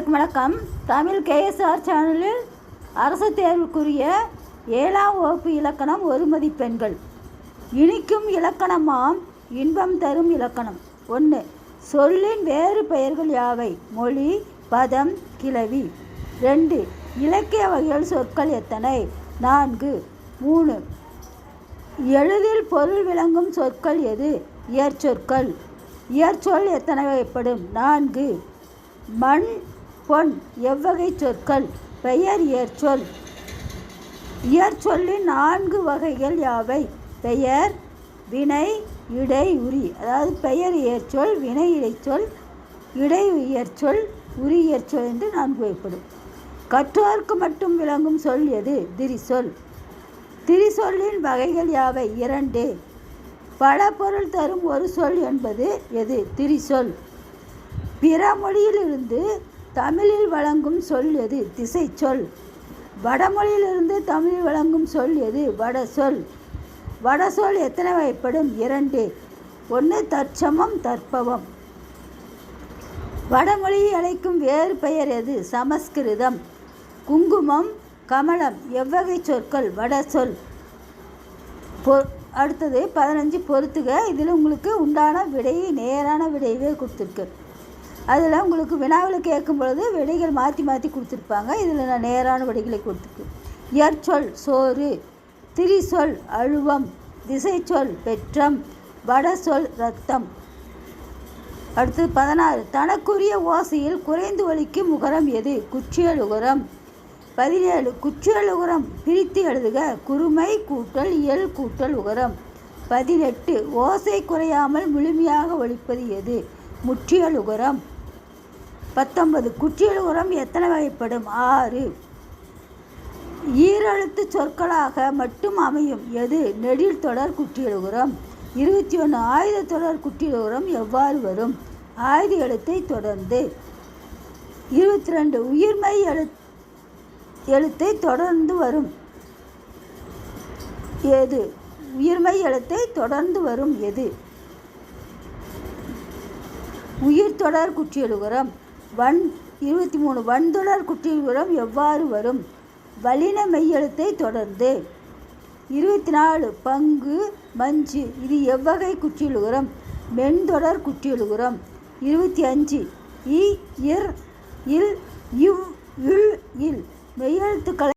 அனைவருக்கும் வணக்கம். தமிழ் கேஎஸ்ஆர் சேனலில் அரசு தேர்வுக்குரிய 7ஆம் வகுப்பு இலக்கணம் ஒரு மதிப்பெண்கள். இனிக்கும் இலக்கணமாம் இன்பம் தரும் இலக்கணம். 1. சொல்லின் வேறு பெயர்கள் யாவை? மொழி, பதம், கிளவி. 2. இலக்கிய வகைகள் சொற்கள் எத்தனை? 4. 3. எளிதில் பொருள் விளங்கும் சொற்கள் எது? இயற்சொற்கள். இயற்சொல் எத்தனை வகைப்படும்? 4. மண், பொன் எவ்வகை சொற்கள்? பெயர் இயற்சொல். இயற்சொல்லின் 4 வகைகள் யாவை? பெயர், வினை, இடை, உரி. அதாவது பெயர் இயற்சொல், வினை இடைச்சொல், இடை இயற்சொல், உரி இயற்சொல் என்று 4 வகைப்படும். கற்றோர்க்கு மட்டும் விளங்கும் சொல் எது? திரிசொல். திரிசொல்லின் வகைகள் யாவை? 2. பல பொருள் தரும் ஒரு சொல் என்பது எது? திரிசொல். பிற மொழியிலிருந்து தமிழில் வழங்கும் சொல் எது? திசைச்சொல். வடமொழியிலிருந்து தமிழில் வழங்கும் சொல் எது? வடசொல். வடசொல் எத்தனை வகைப்படும்? 2. 1. தற்சமம், தற்பவம். வடமொழியை அழைக்கும் வேறு பெயர் எது? சமஸ்கிருதம். குங்குமம், கமலம் எவ்வகை சொற்கள்? வடசொல். அடுத்தது 15 பொறுத்துக. இதில் உங்களுக்கு உண்டான விடையை நேரான விடையவே கொடுத்துருக்கு. அதில் உங்களுக்கு வினாவில் கேட்கும் பொழுது விடைகள் மாற்றி மாற்றி கொடுத்துருப்பாங்க. இதில் நான் நேரான விடைகளை கொடுத்துருக்கேன். இயற்சொல் சோறு, திரிசொல் அழுவம், திசைச்சொல் பெற்றம், வடசொல் இரத்தம். அடுத்து 16. தனக்குரிய ஓசையில் குறைந்து ஒலிக்கும் உகரம் எது? குற்றியலுகரம். 17. குற்றியலுகரம் பிரித்து எழுதுக. குறுமை கூட்டல் இயல் கூட்டல் உகரம். 18. ஓசை குறையாமல் முழுமையாக ஒலிப்பது எது? முற்றியலுகரம். 19. குற்றியலுகரம் எத்தனை வகைப்படும்? 6. ஈரெழுத்து சொற்களாக மட்டும் அமையும் எது? நெடில் தொடர் குற்றியலுகரம். 21. ஆயுத தொடர் குற்றியலுகரம் எவ்வாறு வரும்? ஆயுத எழுத்தை தொடர்ந்து. 22. உயிர்மை எழுத்தை தொடர்ந்து வரும் எது? உயிர்மை எழுத்தை தொடர்ந்து வரும் எது? உயிர் தொடர் குற்றியலுகரம். 23. வன்தொடர் குற்றியலுகரம் எவ்வாறு வரும்? வல்லின மெய்யெழுத்தை தொடர்ந்து. 24. பங்கு, மஞ்சு இது எவ்வகை குற்றியலுகரம்? மென்தொடர் குற்றியலுகரம். 25. இ, இர், இல், இவ், இல், இல் மெய்யெழுத்துக்களை